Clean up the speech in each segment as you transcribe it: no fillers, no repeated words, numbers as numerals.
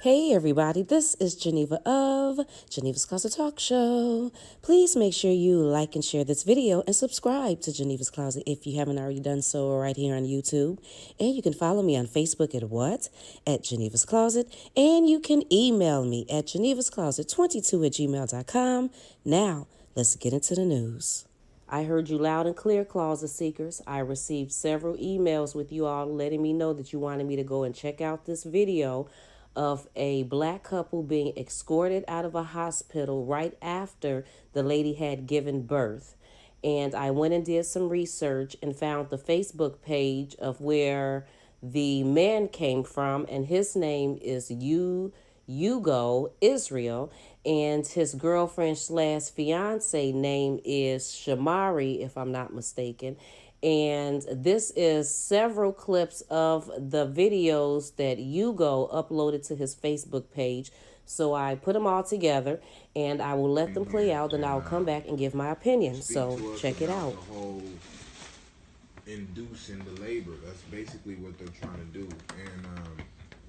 Hey everybody, this is Geneva of Geneva's Closet Talk Show. Please make sure you like and share this video and subscribe to Geneva's Closet if you haven't already done so right here on YouTube. And you can follow me on Facebook at Geneva's Closet. And you can email me at genevascloset22@gmail.com. Now, let's get into the news. I heard you loud and clear, Closet Seekers. I received several emails with you all letting me know that you wanted me to go and check out this video of a black couple being escorted out of a hospital right after the lady had given birth. And I went and did some research and found the Facebook page of where the man came from, and his name is Hugo Israel, and his girlfriend slash fiance name is Shamari, if I'm not mistaken. And this is several clips of the videos that Hugo uploaded to his Facebook page. So I put them all together, and I will let them play out, and I'll come back and give my opinion. So check it out. The whole inducing the labor. That's basically what they're trying to do. And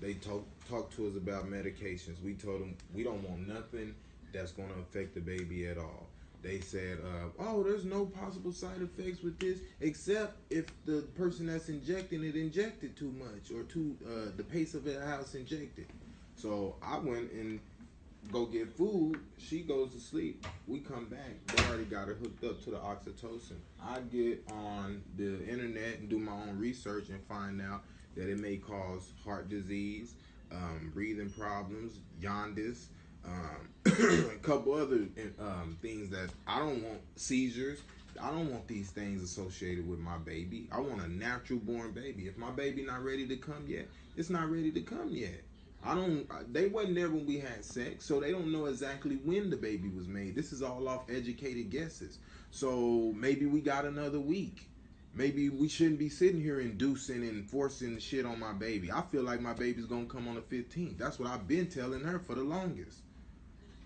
they talked to us about medications. We told them we don't want nothing that's going to affect the baby at all. They said, oh, there's no possible side effects with this, except if the person that's injecting it injected too much, or the pace of it how it's injected. So I went and go get food. She goes to sleep. We come back. They already got her hooked up to the oxytocin. I get on the internet and do my own research and find out that it may cause heart disease, breathing problems, jaundice, a couple other things that I don't want. Seizures. I don't want these things associated with my baby. I want a natural born baby. If my baby not ready to come yet, it's not ready to come yet. They wasn't there when we had sex, so they don't know exactly when the baby was made. This is all off educated guesses. So maybe we got another week. Maybe we shouldn't be sitting here inducing and forcing shit on my baby. I feel like my baby's gonna come on the 15th. That's what I've been telling her for the longest.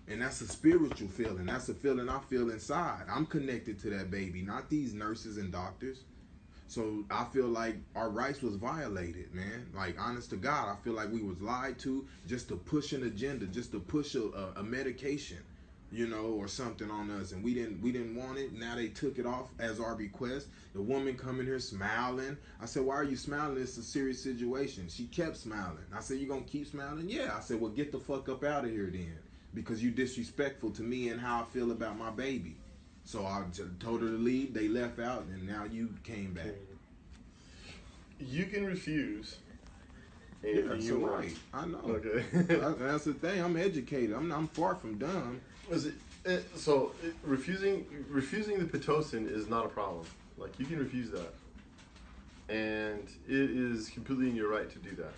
And that's a spiritual feeling. That's a feeling I feel inside. I'm connected to that baby, not these nurses and doctors. So I feel like our rights was violated, man. Like, honest to God, I feel like we was lied to just to push an agenda, just to push a medication, or something on us, and we didn't want it. Now they took it off as our request. The woman come in here smiling. I said, why are you smiling? It's a serious situation. She kept smiling. I said, you gonna keep smiling? Yeah. I said, well, get the fuck up out of here then, because you disrespectful to me and how I feel about my baby. So I told her to leave. They left out, and now you came back. You can refuse anything you want. Right. I know. Okay. That's the thing. I'm educated. I'm far from dumb. Refusing the Pitocin is not a problem. Like, you can refuse that, and it is completely in your right to do that.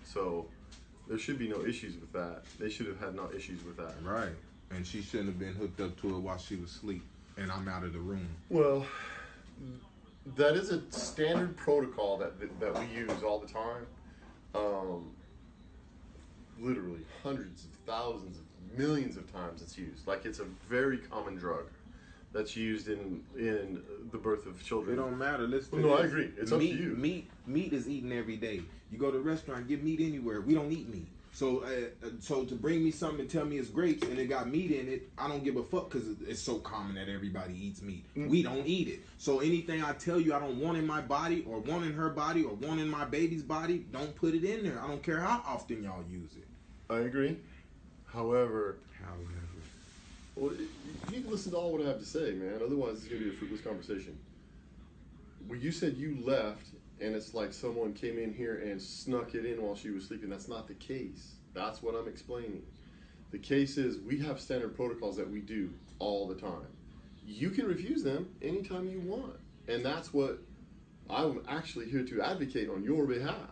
So there should be no issues with that. They should have had no issues with that. Right. And she shouldn't have been hooked up to it while she was asleep, and I'm out of the room. Well, that is a standard protocol that we use all the time. Literally hundreds of thousands of millions of times it's used. Like, it's a very common drug that's used in the birth of children. It don't matter. No, I agree. It's up to you. Meat is eaten every day. You go to a restaurant, get meat anywhere. We don't eat meat. So to bring me something and tell me it's grapes and it got meat in it, I don't give a fuck, because it's so common that everybody eats meat. We don't eat it. So anything I tell you I don't want in my body, or want in her body, or want in my baby's body, don't put it in there. I don't care how often y'all use it. I agree. However, well, you can listen to all what I have to say, man. Otherwise, it's going to be a fruitless conversation. Well, you said you left, and it's like someone came in here and snuck it in while she was sleeping. That's not the case. That's what I'm explaining. The case is, we have standard protocols that we do all the time. You can refuse them anytime you want. And that's what I'm actually here to advocate on your behalf.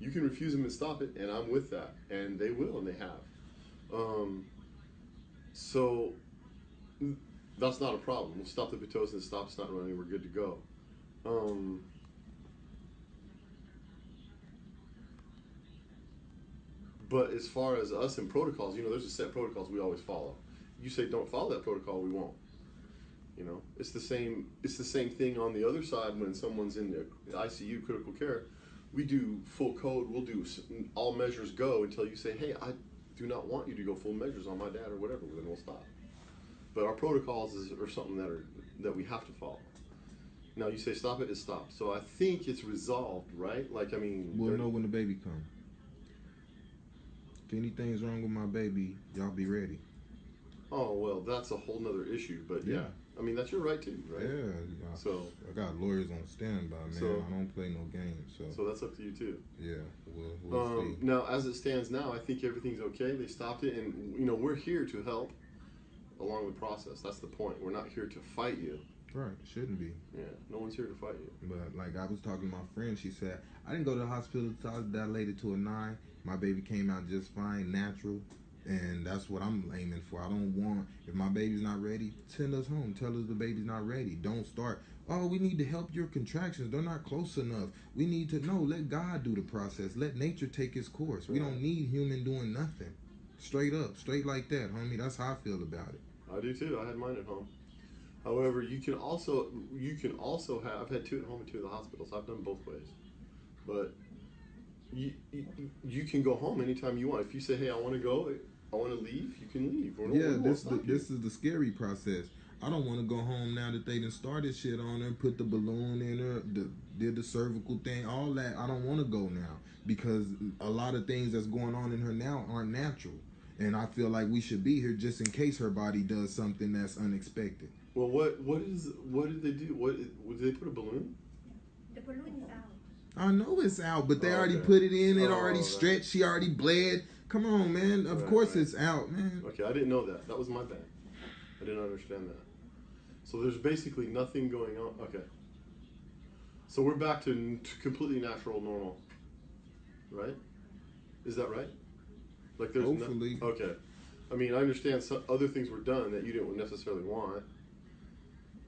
You can refuse them and stop it, and I'm with that. And they will, and they have. So that's not a problem. We'll stop the Pitocin, stop snot running, we're good to go. But as far as us and protocols, there's a set protocols we always follow. You say don't follow that protocol, we won't. You know, it's the same. It's the same thing on the other side when someone's in the ICU, critical care. We do full code. We'll do all measures go until you say, "Hey, I do not want you to go full measures on my dad or whatever." Then we'll stop. But our protocols are something that we have to follow. Now you say stop it, it stops. So I think it's resolved, right? Like I mean, We'll know when the baby comes. If anything's wrong with my baby, y'all be ready. Oh well, that's a whole nother issue. But yeah, I mean that's your right too, right? Yeah. So I got lawyers on standby, man. So, I don't play no games. So that's up to you too. Yeah, we'll see. Now, as it stands now, I think everything's okay. They stopped it, and you know we're here to help along the process. That's the point. We're not here to fight you. Right, shouldn't be. Yeah, no one's here to fight you. But like I was talking to my friend, she said I didn't go to the hospital until I was dilated to a 9. My baby came out just fine, natural, and that's what I'm aiming for. I don't want, if my baby's not ready, send us home. Tell us the baby's not ready. Don't start. Oh, we need to help your contractions. They're not close enough. We need to let God do the process. Let nature take its course. We don't need human doing nothing. Straight up, straight like that, homie. That's how I feel about it. I do too. I had mine at home. However, you can also have. I've had 2 at home and 2 at the hospital. So I've done both ways. But you can go home anytime you want. If you say, "Hey, I want to go. I want to leave," you can leave. This is the scary process. I don't want to go home now that they done started shit on her, put the balloon in her, did the cervical thing, all that. I don't want to go now because a lot of things that's going on in her now aren't natural. And I feel like we should be here just in case her body does something that's unexpected. Well, what did they do? Did they put a balloon? The balloon is out. I know it's out, but they already put it in. It already stretched. She already bled. Come on, man. Of course it's out, man. Okay, I didn't know that. That was my bad. I didn't understand that. So there's basically nothing going on. Okay. So we're back to completely natural, normal. Right? Is that right? Like there's hopefully. Okay. I mean, I understand some other things were done that you didn't necessarily want.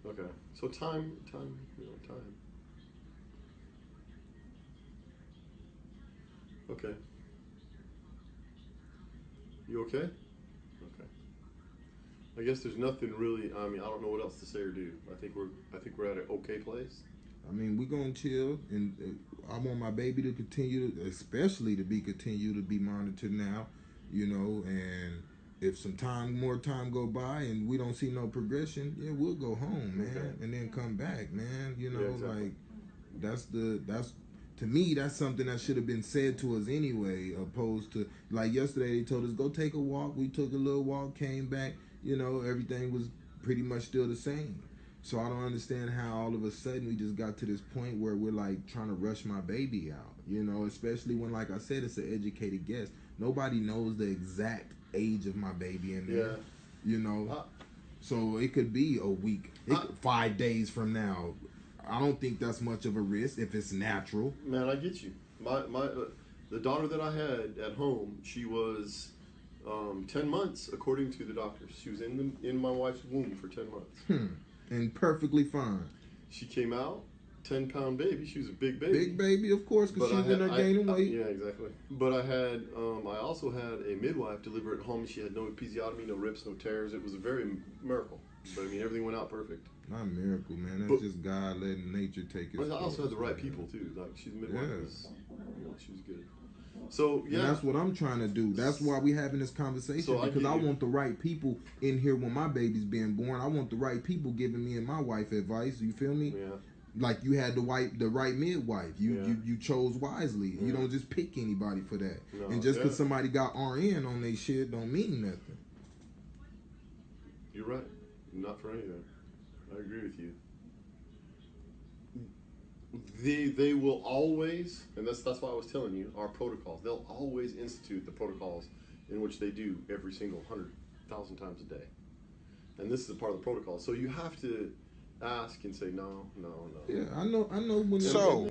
Okay. So time. Okay. You okay? Okay. I guess there's nothing really. I mean, I don't know what else to say or do. I think we're at an okay place. I mean, we're gonna chill, and I want my baby to continue to be monitored now, you know. And if more time go by, and we don't see no progression, yeah, we'll go home, man, and then come back, man. You know, exactly. Like to me, that's something that should have been said to us anyway, opposed to like yesterday they told us go take a walk. We took a little walk, came back, you know, everything was pretty much still the same. So I don't understand how all of a sudden we just got to this point where we're like trying to rush my baby out, you know, especially when, like I said, it's an educated guess. Nobody knows the exact age of my baby in there, you know. So it could be a week, 5 days from now. I don't think that's much of a risk if it's natural. Man, I get you. The daughter that I had at home, she was 10 months according to the doctors. She was in my wife's womb for 10 months. And perfectly fine. She came out, 10-pound baby. She was a big baby. Big baby, of course, because she's in there gaining weight. Yeah, exactly. But I also had a midwife deliver at home. She had no episiotomy, no rips, no tears. It was a very miracle. But I mean, everything went out perfect. Not a miracle, man. That's just God letting nature take its course. I also had the right people too. Like she's a midwife. She was good. So yeah, and that's what I'm trying to do. That's why we having this conversation, because I want the right people in here when my baby's being born. I want the right people giving me and my wife advice. You feel me? Yeah. Like you had the right midwife. You chose wisely. You don't just pick anybody for that. No, and just because somebody got RN on their shit don't mean nothing. You're right. Not for anything. I agree with you. They will always, and that's why I was telling you, our protocols. They'll always institute the protocols in which they do every single 100,000 times a day. And this is a part of the protocol. So you have to ask and say no. Yeah, I know when. So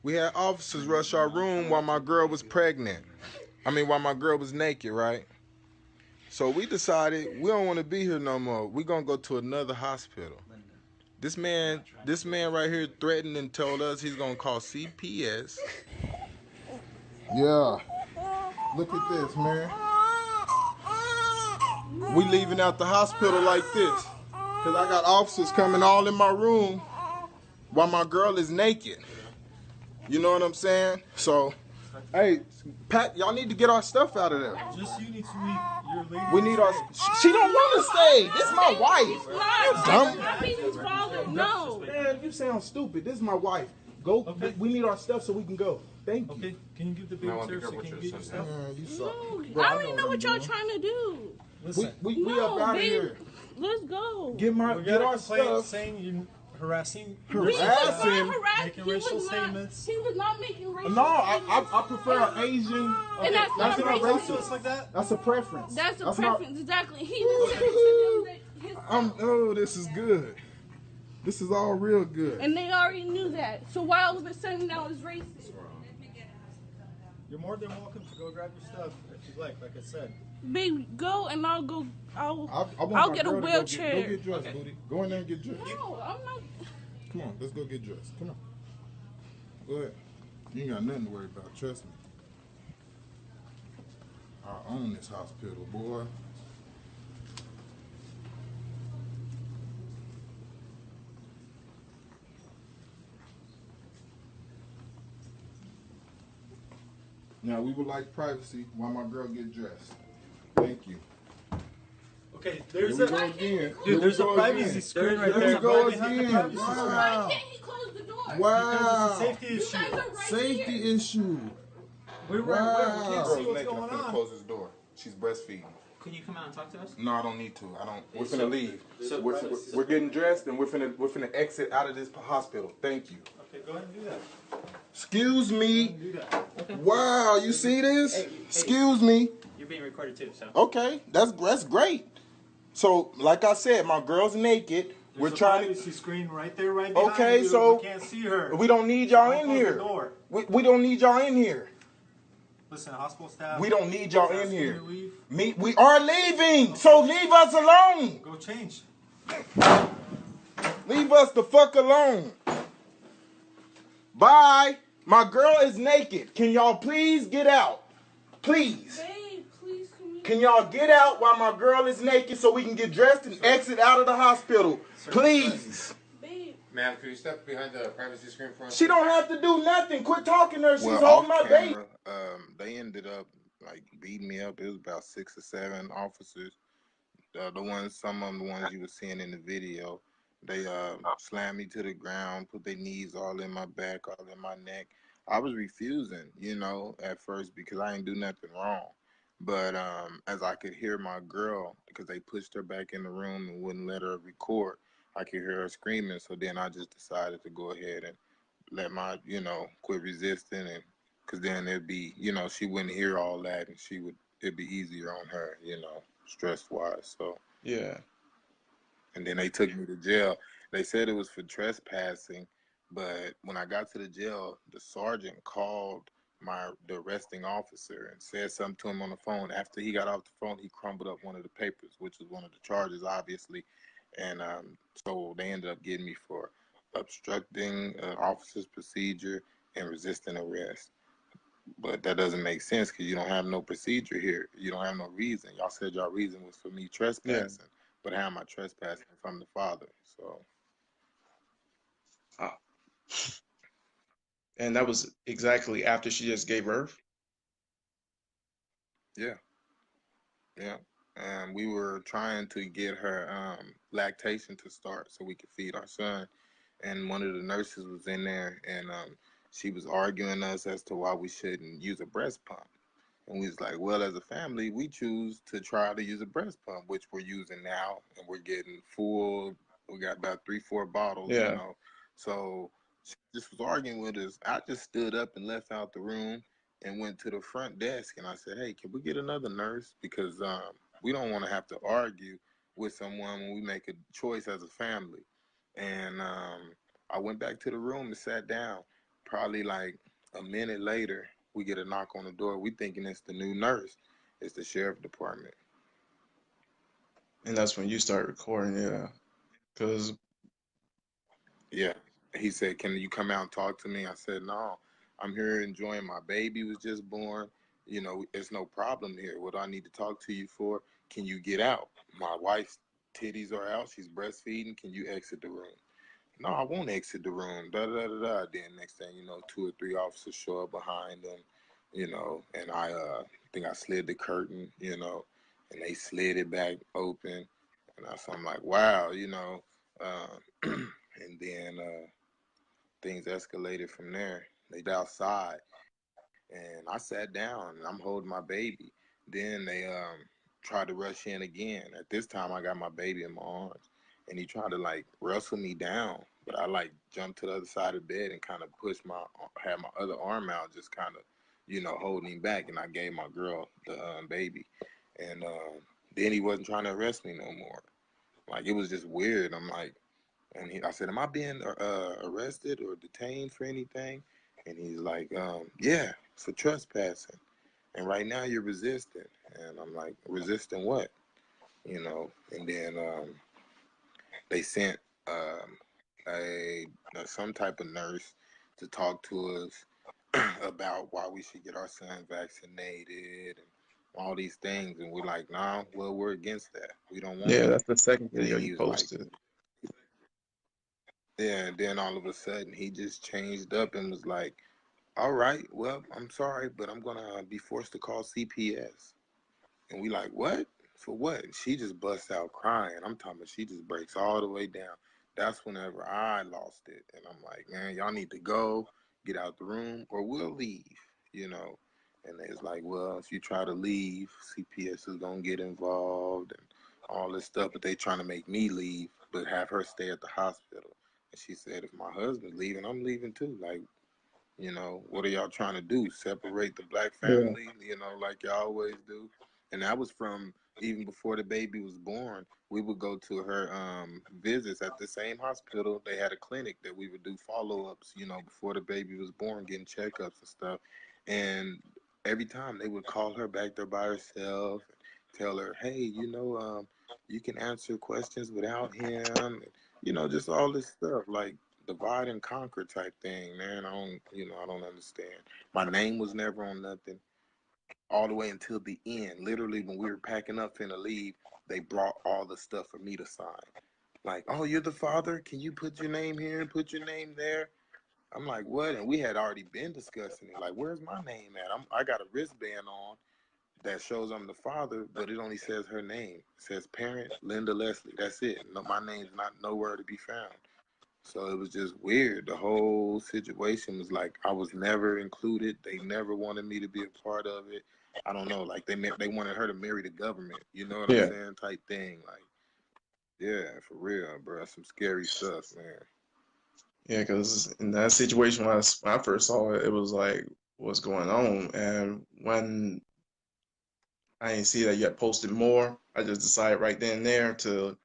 we had officers rush our room while my girl was pregnant. While my girl was naked, right? So we decided we don't want to be here no more. We're gonna go to another hospital. This man right here threatened and told us he's gonna call CPS. Yeah. Look at this, man. We leaving out the hospital like this. Because I got officers coming all in my room while my girl is naked. You know what I'm saying? So, hey, Pat, y'all need to get our stuff out of there. Just you need to meet your lady. We need our. She don't want to stay. This is my wife. You dumb. No. Man, you sound stupid. This is my wife. Go. Okay. We need our stuff so we can go. Thank you. Okay, can you give the baby service? Can you get your stuff? Man, you suck. No, Bro, I don't even know I'm what y'all doing. trying to do. Listen, We No, up out of babe. here. Let's go. Get we our got a complaint stuff. saying you're harassing. He was not Harassing? harassed. Making He racial was not. statements. He was not making racial. No, I statements. prefer Asian. And that's not You don't talk to racist. us like that. That's a preference. That's a not- preference, exactly. He was saying to them that his Oh, this is good. This is all real good. and they already knew that. So why all of a sudden now it's racist? You're more than welcome to go grab your stuff if you'd like I said. Baby, go and I'll go. I want I'll my get a girl to wheelchair. Go get dressed, booty. Go in there and get dressed. No, I'm not. Come on, let's go get dressed. Come on. Go ahead. You ain't got nothing to worry about. Trust me. I own this hospital, boy. Now, we would like privacy while my girl get dressed. Thank you. Okay, Here there's we a go again. dude, there's a privacy again. screen right Here there. we go Right behind the again. privacy screen. Why Wow. can't he close the door? Wow. Because it's a safety You issue. guys are right Safety here. issue. We can't Wow. see what's going on. Close this door. She's breastfeeding. Can you come out and talk to us? No, I don't need to. I don't. We're finna leave. So- We're getting dressed and we're finna exit out of this hospital. Thank you. Okay, go ahead and do that. Excuse me. Do that. Wow, you see this? Hey. Excuse me. You're being recorded too, so. Okay, that's great. So, like I said, my girl's naked. We're There's a trying privacy screen right there, right behind Okay, you. so we can't see her. We don't need y'all in Close the here. door. We don't need y'all in here. Listen, hospital staff. We don't need y'all in asking you here. to leave. We are leaving, so leave us alone. Go change. Leave us the fuck alone. Bye. My girl is naked. Can y'all please get out? Please. Babe, please come here. Can y'all get out while my girl is naked so we can get dressed and exit out of the hospital? Please. Babe. Ma'am, could you step behind the privacy screen for us? She don't have to do nothing. Quit talking to her. She's Well, holding off my baby. camera, they ended up like beating me up. It was about 6 or 7 officers. Some of them, the ones you were seeing in the video, they slammed me to the ground, put their knees all in my back, all in my neck. I was refusing, at first because I didn't do nothing wrong. But as I could hear my girl, because they pushed her back in the room and wouldn't let her record, I could hear her screaming. So then I just decided to go ahead and let my, quit resisting, and because then it'd be, she wouldn't hear all that, and it'd be easier on her, stress wise. So Yeah. and then they took me to jail. They said it was for trespassing, but when I got to the jail, the sergeant called the arresting officer and said something to him on the phone. After he got off the phone, he crumbled up one of the papers, which was one of the charges, obviously. And so they ended up getting me for obstructing officer's procedure and resisting arrest. But that doesn't make sense because you don't have no procedure here. You don't have no reason. Y'all said y'all reason was for me trespassing, but how am I trespassing from the father? So And that was exactly after she just gave birth? yeah. And we were trying to get her lactation to start so we could feed our son. And one of the nurses was in there, and she was arguing us as to why we shouldn't use a breast pump. And we was like, well, as a family, we choose to try to use a breast pump, which we're using now, and we're getting full. We got about 3-4 bottles, Yeah. So she just was arguing with us. I just stood up and left out the room and went to the front desk, and I said, hey, can we get another nurse? Because we don't want to have to argue with someone when we make a choice as a family. And I went back to the room and sat down. Probably like a minute later, we get a knock on the door. We thinking it's the new nurse. It's the sheriff department. And that's when you start recording, yeah. Because Yeah. He said, can you come out and talk to me? I said, no, I'm here enjoying my baby was just born. There's no problem here. What do I need to talk to you for? Can you get out? My wife titties are out. She's breastfeeding. Can you exit the room? No, I won't exit the room. Da da da da da. Then next thing you know, 2 or 3 officers show up behind them, and I think I slid the curtain, and they slid it back open, and so I'm like, wow, and then things escalated from there. They outside, and I sat down, and I'm holding my baby. Then they tried to rush in again. At this time, I got my baby in my arms, and he tried to like wrestle me down, but I like jumped to the other side of the bed and kind of had my other arm out, just kind of, holding him back, and I gave my girl the baby, and then he wasn't trying to arrest me no more. Like it was just weird. I'm like, I said, "Am I being arrested or detained for anything?" And he's like, "Yeah, for trespassing. And right now you're resisting." And I'm like, "Resisting what?" And then they sent um, a some type of nurse to talk to us about why we should get our son vaccinated and all these things. And we're like, "Nah, well, we're against that. We don't want Yeah, that." that's the second And video then you he was like, posted. yeah, and then all of a sudden he just changed up and was like, "All right, well, I'm sorry, but I'm gonna be forced to call CPS." And we like, "What? For what?" And she just busts out crying. I'm talking about she just breaks all the way down. That's whenever I lost it. And I'm like, "Man, y'all need to go, get out the room, or we'll leave, you know. And it's like, well, if you try to leave, CPS is gonna get involved and all this stuff, but they trying to make me leave, but have her stay at the hospital. And she said, if my husband's leaving, I'm leaving too. Like, what are y'all trying to do? Separate the black Yeah. family, like y'all always do? And that was from even before the baby was born. We would go to her visits at the same hospital. They had a clinic that we would do follow ups, before the baby was born, getting checkups and stuff. And every time they would call her back there by herself, tell her, hey, you can answer questions without him, just all this stuff. Like, divide and conquer type thing, man. I don't understand. My name was never on nothing all the way until the end. Literally, when we were packing up finna leave, they brought all the stuff for me to sign. Like, oh, you're the father? Can you put your name here and put your name there? I'm like, what? And we had already been discussing it. Like, where's my name at? I got a wristband on that shows I'm the father, but it only says her name. It says parent Linda Leslie. That's it. No, my name's not nowhere to be found. So it was just weird. The whole situation was like I was never included. They never wanted me to be a part of it. I don't know. Like they wanted her to marry the government. You know what I'm Yeah. saying? Type thing. Like, yeah, for real, bro. Some scary stuff, man. Yeah, because in that situation, when I first saw it, it was like, what's going on? And when I didn't see that you had posted more, I just decided right then and there to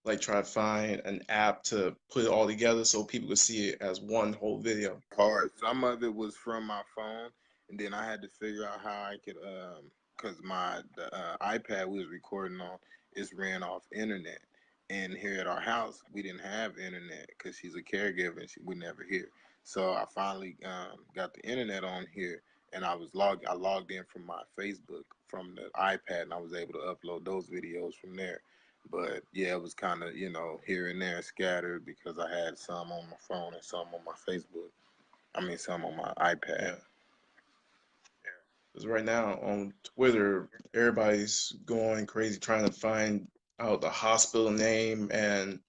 like try to find an app to put it all together so people could see it as one whole video. Hard. Some of it was from my phone, and then I had to figure out how I could, cause the iPad we was recording on is ran off internet, and here at our house we didn't have internet because she's a caregiver and she would never hear. So I finally got the internet on here, and I logged in from my Facebook from the iPad, and I was able to upload those videos from there. But yeah, it was kind of, here and there scattered because I had some on my phone and some on my Facebook. I mean, some on my iPad. Yeah. Because right now on Twitter, everybody's going crazy trying to find out the hospital name and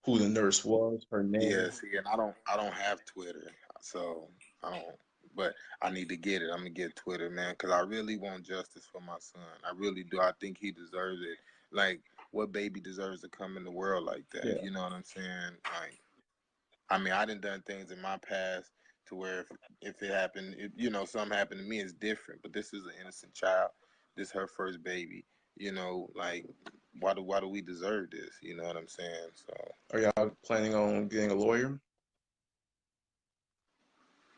who the nurse was, her Yeah, name. see, and I don't have Twitter, so I don't. But I need to get it. I'm gonna get Twitter, man, because I really want justice for my son. I really do. I think he deserves it. Like, what baby deserves to come in the world like that? Yeah. You know what I'm saying? Like, I mean, I done things in my past to where if it happened, something happened to me, it's different. But this is an innocent child. This her first baby. Like, why do we deserve this? You know what I'm saying? So. Are y'all planning on getting a lawyer?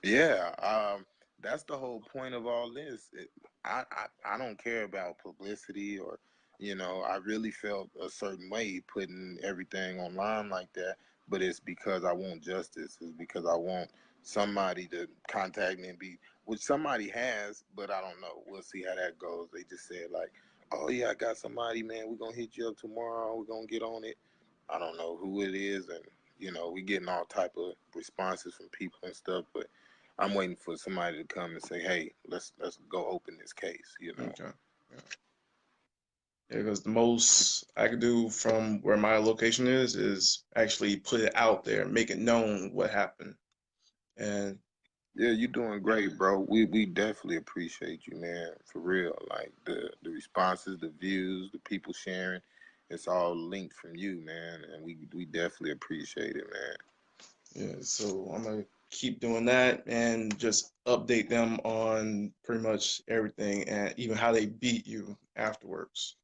Yeah, that's the whole point of all this. I don't care about publicity or, I really felt a certain way putting everything online like that, but it's because I want justice. It's because I want somebody to contact me and which somebody has, but I don't know. We'll see how that goes. They just said like, oh yeah, I got somebody, man. We're gonna hit you up tomorrow. We're gonna get on it. I don't know who it is, and we getting all type of responses from people and stuff. But I'm waiting for somebody to come and say, hey, let's go open this case. Okay. Yeah. Yeah, because the most I could do from where my location is actually put it out there, make it known what happened. And Yeah, you doing great, bro. We definitely appreciate you, man. For real. Like the responses, the views, the people sharing, it's all linked from you, man. And we definitely appreciate it, man. yeah, so I'm gonna keep doing that and just update them on pretty much everything and even how they beat you afterwards.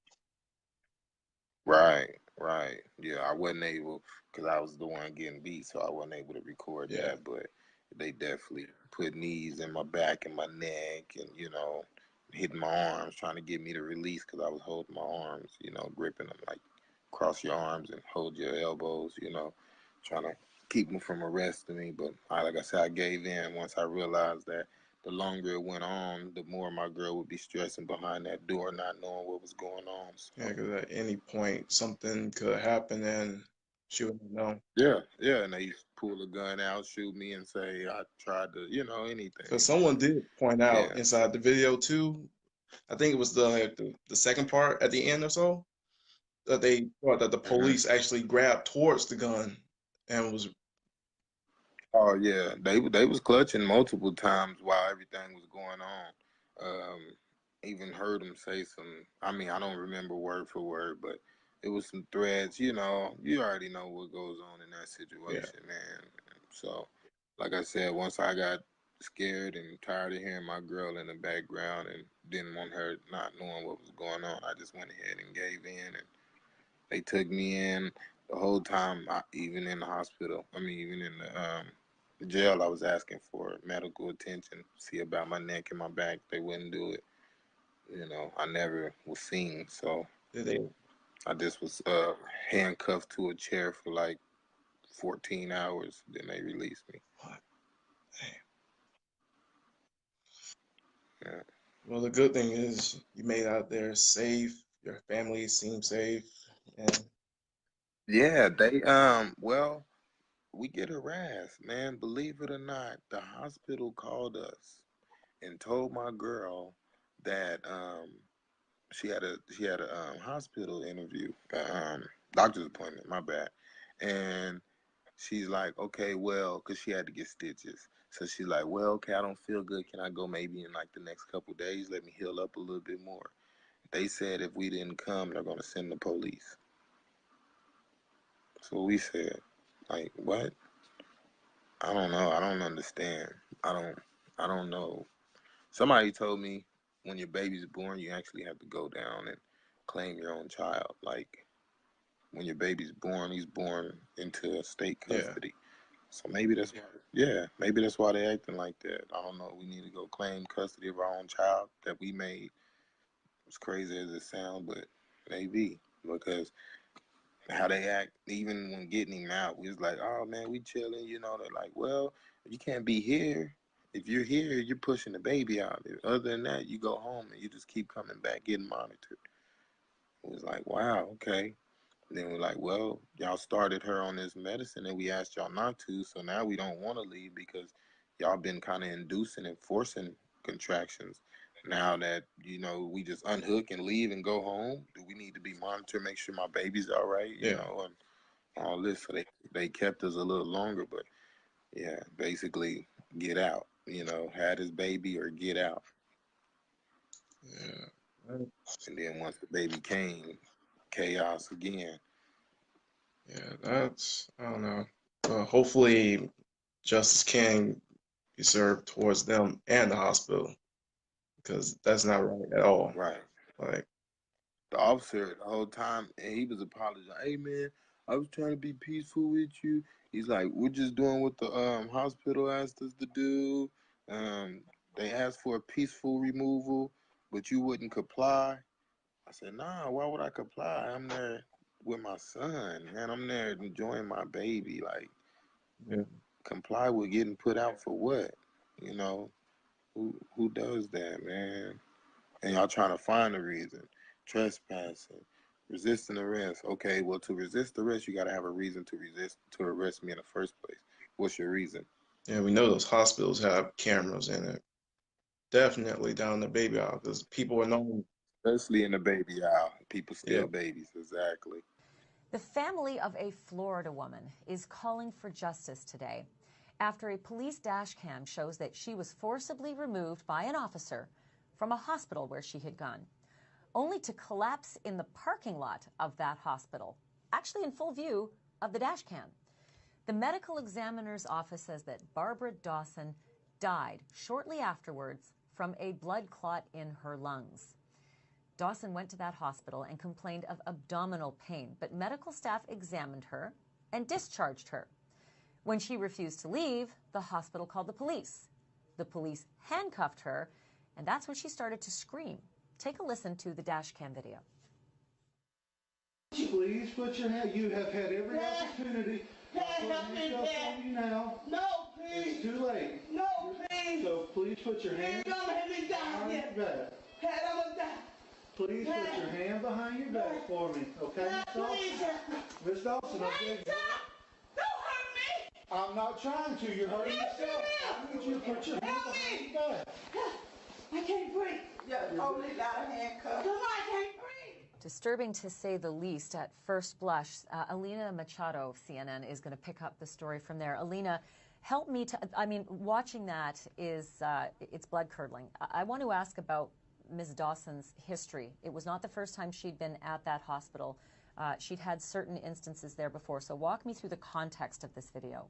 Right, right. Yeah, I wasn't able because I was the one getting beat, so I wasn't able to record Yeah, that. But they definitely put knees in my back and my neck, and hitting my arms, trying to get me to release because I was holding my arms, gripping them like cross your arms and hold your elbows, trying to keep them from arresting me. But like I said, I gave in once I realized that the longer it went on, the more my girl would be stressing behind that door, not knowing what was going on. yeah, So. because at any point something could happen and she wouldn't know. Yeah, yeah, and they pull a gun out, shoot me, and say I tried to, Because anything. someone did point out Yeah. So, inside the video too. I think it was the second part at the end or so that they thought that the hmm police actually grabbed towards the gun and was oh yeah, they was clutching multiple times while everything was going on. Even heard them say some. I mean, I don't remember word for word, but it was some threats. You already know what goes on in that yeah, situation, man. So, like I said, once I got scared and tired of hearing my girl in the background and didn't want her not knowing what was going on, I just went ahead and gave in, and they took me in the whole time, even in the hospital. I mean, even in the jail, I was asking for medical attention, see about my neck and my back. They wouldn't do it. I never was seen, so did they? I just was handcuffed to a chair for like 14 hours. Then they released me. What? Damn. Yeah. Well, the good thing is you made out there safe. Your family seems safe, and Yeah, they well, we get harassed, man. Believe it or not, the hospital called us and told my girl that she had a hospital interview, doctor's appointment. My bad, and she's like, okay, well, because she had to get stitches. So she's like, well, okay, I don't feel good. Can I go maybe in like the next couple days? Let me heal up a little bit more. They said if we didn't come, they're gonna send the police. So we said, like, what? I don't know. I don't understand. I don't. I don't know. Somebody told me when your baby's born, you actually have to go down and claim your own child. Like when your baby's born, he's born into state yeah, custody. So maybe that's why. Yeah, maybe that's why they acting like that. I don't know. We need to go claim custody of our own child that we made. As crazy as it sounds, but maybe because how they act, even when getting him out, we was like, oh man, we chilling. They're like, well, you can't be here. If you're here, you're pushing the baby out. Other than that, you go home and you just keep coming back getting monitored. It was like, wow, okay. Then we're like, well, y'all started her on this medicine and we asked y'all not to, so now we don't want to leave because y'all been kind of inducing and forcing contractions. Now that, we just unhook and leave and go home, do we need to be monitored, make sure my baby's all right, yeah, and all this. So they kept us a little longer, but yeah, basically get out, had his baby or get out. yeah. And then once the baby came, chaos again. Yeah, that's I don't know. Hopefully, justice can be served towards them and the hospital because that's not right at all. Right. Like, The officer the whole time, and he was apologizing. Hey man, I was trying to be peaceful with you. He's like, we're just doing what the hospital asked us to do. Um, they asked for a peaceful removal, but you wouldn't comply. I said, nah, why would I comply? I'm there with my son, man. I'm there enjoying my baby. Like, yeah, comply with getting put out for what? You know, who does that, man? And y'all trying to find a reason. trespassing, resisting arrest. Okay, well, to resist arrest, you got to have a reason to arrest me in the first place. What's your reason? Yeah, we know those hospitals have cameras in it. Definitely down the baby aisle because people are known. Especially in the baby aisle. People steal Yeah. babies, exactly. The family of a Florida woman is calling for justice today after a police dash cam shows that she was forcibly removed by an officer from a hospital where she had gone, only to collapse in the parking lot of that hospital, actually in full view of the dash cam. The medical examiner's office says that Barbara Dawson died shortly afterwards from a blood clot in her lungs. Dawson went to that hospital and complained of abdominal pain, but medical staff examined her and discharged her. When she refused to leave, the hospital called the police. The police handcuffed her, and that's when she started to scream. Take a listen to the dash cam video. Please put your hand. You have had every opportunity. Help me, Dad. On you now. No, please. It's too late. No, please. So please put your hand Don't let me die behind here. your back. Dad, I'm gonna die. Please put your hand behind your back for me, okay? Dad, please. Miss Dawson, I beg you. Don't hurt me. I'm not trying to. You're hurting Yes, you yourself. will. I need you to put your hand Help behind me. your back. I can't breathe. Yeah, only got a handcuff. Come on, I can't breathe. Disturbing to say the least at first blush. Alina Machado of CNN is going to pick up the story from there. Alina, help me to, watching that is, it's blood curdling. I want to ask about Ms. Dawson's history. It was not the first time she'd been at that hospital. She'd had certain instances there before. So walk me through the context of this video.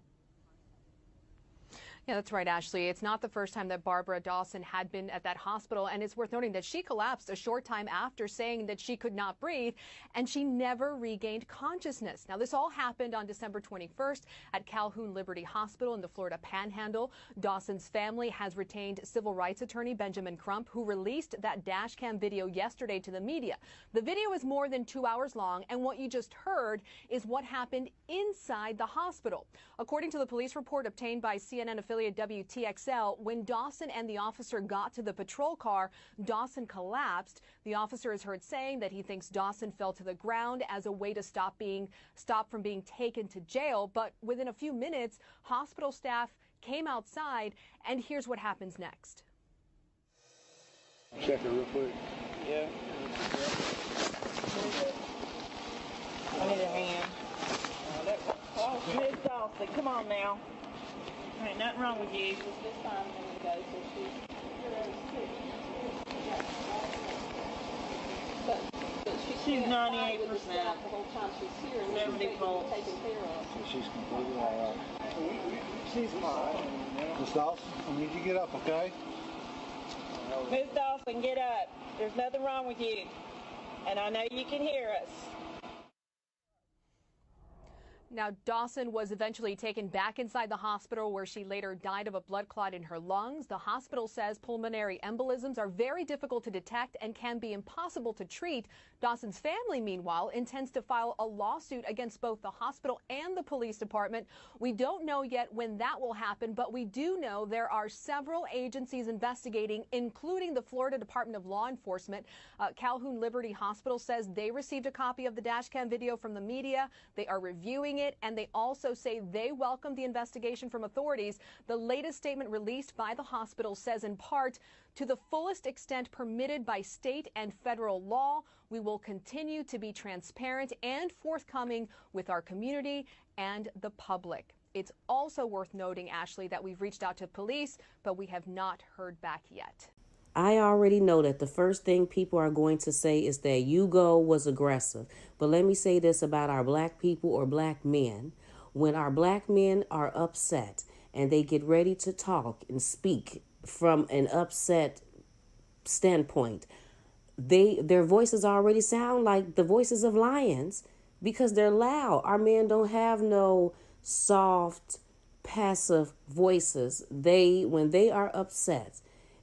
Yeah, that's right, Ashley. It's not the first time that Barbara Dawson had been at that hospital, and it's worth noting that she collapsed a short time after saying that she could not breathe, and she never regained consciousness. Now, this all happened on December 21st at Calhoun Liberty Hospital in the Florida Panhandle. Dawson's family has retained civil rights attorney Benjamin Crump, who released that dash cam video yesterday to the media. The video is more than 2 hours long, and what you just heard is what happened inside the hospital. According to the police report obtained by CNN affiliate WTXL, when Dawson and the officer got to the patrol car, Dawson collapsed. The officer is heard saying that he thinks Dawson fell to the ground as a way to stop from being taken to jail. But within a few minutes, hospital staff came outside, and here's what happens next. Check it real quick. Yeah. I need a hand. Oh, Miss Dawson, come on now. Ain't nothing wrong with you. She's 98%. The whole time she's here, 70 volts. She's completely all right. She's fine. Miss Dawson, I need you to get up, okay? Miss Dawson, get up. There's nothing wrong with you. And I know you can hear us. Now, Dawson was eventually taken back inside the hospital where she later died of a blood clot in her lungs. The hospital says pulmonary embolisms are very difficult to detect and can be impossible to treat. Dawson's family, meanwhile, intends to file a lawsuit against both the hospital and the police department. We don't know yet when that will happen, but we do know there are several agencies investigating, including the Florida Department of Law Enforcement. Calhoun Liberty Hospital says they received a copy of the dashcam video from the media. They are reviewing it, and they also say they welcome the investigation from authorities. The latest statement released by the hospital says, in part, to the fullest extent permitted by state and federal law, we will continue to be transparent and forthcoming with our community and the public. It's also worth noting, Ashley, that we've reached out to police, but we have not heard back yet. I already know that the first thing people are going to say is that Hugo was aggressive. But let me say this about our black people or black men. When our black men are upset and they get ready to talk and speak from an upset standpoint, their voices already sound like the voices of lions because they're loud. Our men don't have no soft, passive voices. When they are upset,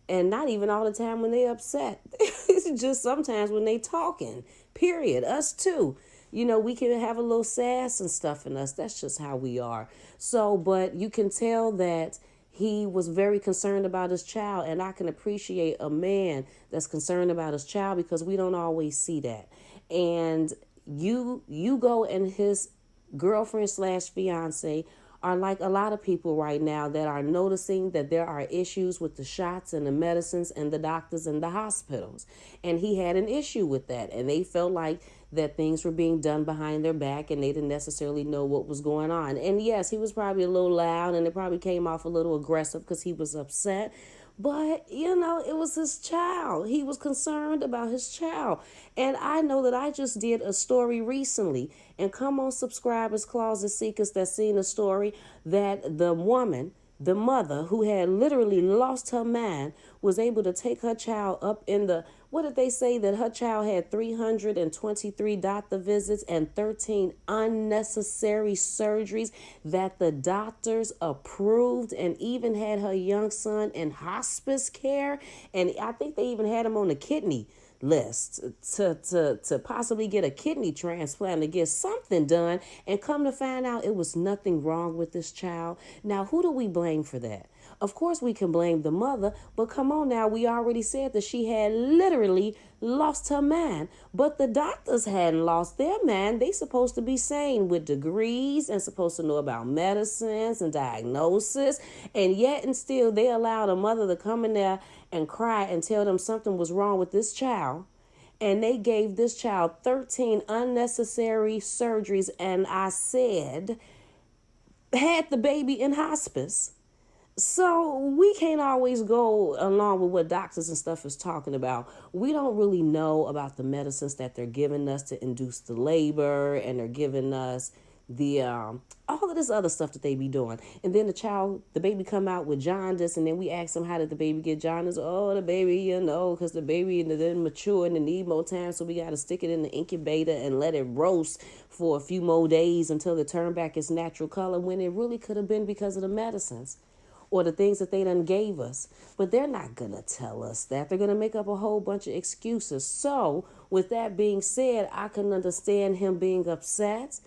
and not even all the time when they upset. It's just sometimes when they talking, period. Us too. You know, we can have a little sass and stuff in us. That's just how we are. So, but you can tell that he was very concerned about his child, and I can appreciate a man that's concerned about his child because we don't always see that. And Hugo and his girlfriend slash fiance are like a lot of people right now that are noticing that there are issues with the shots and the medicines and the doctors and the hospitals. And he had an issue with that. And they felt like that things were being done behind their back and they didn't necessarily know what was going on. And yes, he was probably a little loud and it probably came off a little aggressive because he was upset. But, it was his child. He was concerned about his child. And I know that I just did a story recently. And come on, subscribers, Closet Seekers, that seen a story that the woman, the mother who had literally lost her mind, was able to take her child up in the, what did they say, that her child had 323 doctor visits and 13 unnecessary surgeries that the doctors approved, and even had her young son in hospice care. And I think they even had him on the kidney list to possibly get a kidney transplant, to get something done. And come to find out, it was nothing wrong with this child. Now, who do we blame for that? Of course, we can blame the mother, but come on now, we already said that she had literally lost her mind. But the doctors hadn't lost their mind. They supposed to be sane with degrees and supposed to know about medicines and diagnosis. And yet and still, they allowed a mother to come in there and cry and tell them something was wrong with this child. And they gave this child 13 unnecessary surgeries, and I said, had the baby in hospice. So we can't always go along with what doctors and stuff is talking about. We don't really know about the medicines that they're giving us to induce the labor, and they're giving us the all of this other stuff that they be doing. And then the baby come out with jaundice, and then we ask them, how did the baby get jaundice? Oh, the baby, because the baby didn't mature and it need more time, so we got to stick it in the incubator and let it roast for a few more days until it turned back its natural color, when it really could have been because of the medicines or the things that they done gave us. But they're not going to tell us that. They're going to make up a whole bunch of excuses. So with that being said, I can understand him being upset.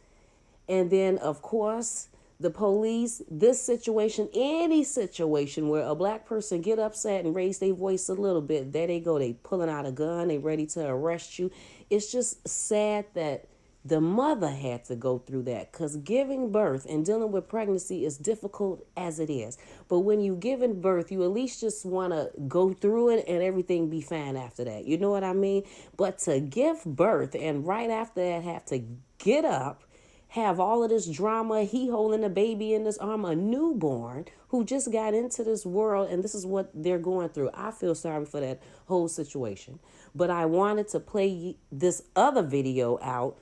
And then, of course, the police, this situation, any situation where a black person get upset and raise their voice a little bit, there they go. They pulling out a gun. They ready to arrest you. It's just sad that the mother had to go through that, because giving birth and dealing with pregnancy is difficult as it is. But when you giving birth, you at least just want to go through it and everything be fine after that. You know what I mean? But to give birth and right after that have to get up, have all of this drama, he holding a baby in his arm, a newborn who just got into this world, and this is what they're going through. I feel sorry for that whole situation. But I wanted to play this other video out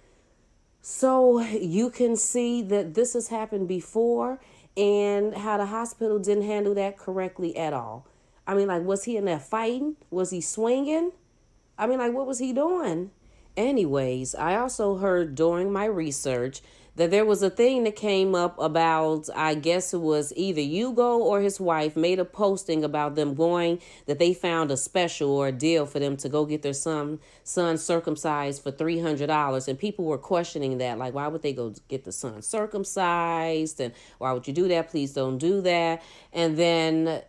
so you can see that this has happened before and how the hospital didn't handle that correctly at all. I mean, like, was he in there fighting? Was he swinging? I mean, like, what was he doing? Anyways, I also heard during my research that there was a thing that came up about, I guess it was either Hugo or his wife made a posting about them going, that they found a special or a deal for them to go get their son circumcised for $300. And people were questioning that, like, why would they go get the son circumcised? And why would you do that? Please don't do that. And then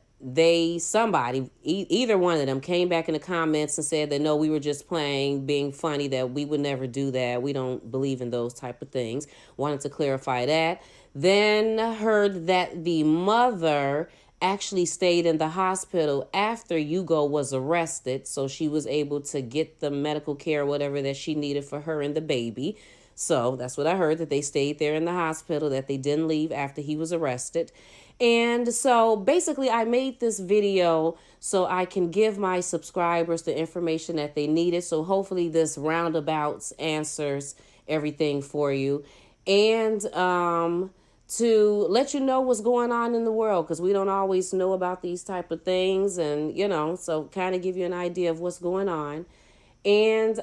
either one of them came back in the comments and said that no, we were just playing, being funny, that we would never do that. We don't believe in those type of things. Wanted to clarify that. Then heard that the mother actually stayed in the hospital after Hugo was arrested, so she was able to get the medical care, whatever that she needed for her and the baby. So that's what I heard, that they stayed there in the hospital, that they didn't leave after he was arrested. And so basically I made this video so I can give my subscribers the information that they needed. So hopefully this roundabouts answers everything for you. And to let you know what's going on in the world, because we don't always know about these type of things. And, so kind of give you an idea of what's going on. And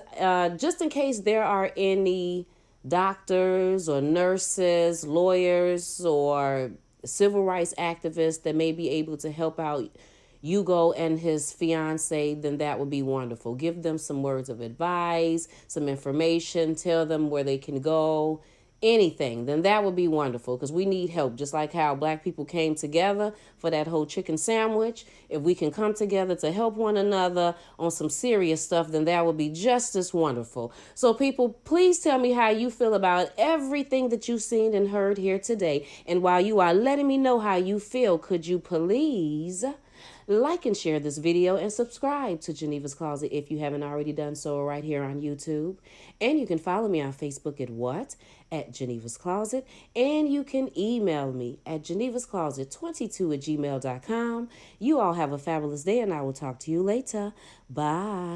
just in case there are any doctors or nurses, lawyers, or civil rights activists that may be able to help out Hugo and his fiance, then that would be wonderful. Give them some words of advice, some information, tell them where they can go anything, then that would be wonderful, because we need help. Just like how black people came together for that whole chicken sandwich, if we can come together to help one another on some serious stuff, then that would be just as wonderful. So people, please tell me how you feel about everything that you've seen and heard here today. And while you are letting me know how you feel, could you please like and share this video and subscribe to Geneva's Closet if you haven't already done so, right here on YouTube. And you can follow me on Facebook at Geneva's Closet. And you can email me at genevascloset22@gmail.com. You all have a fabulous day, and I will talk to you later. Bye.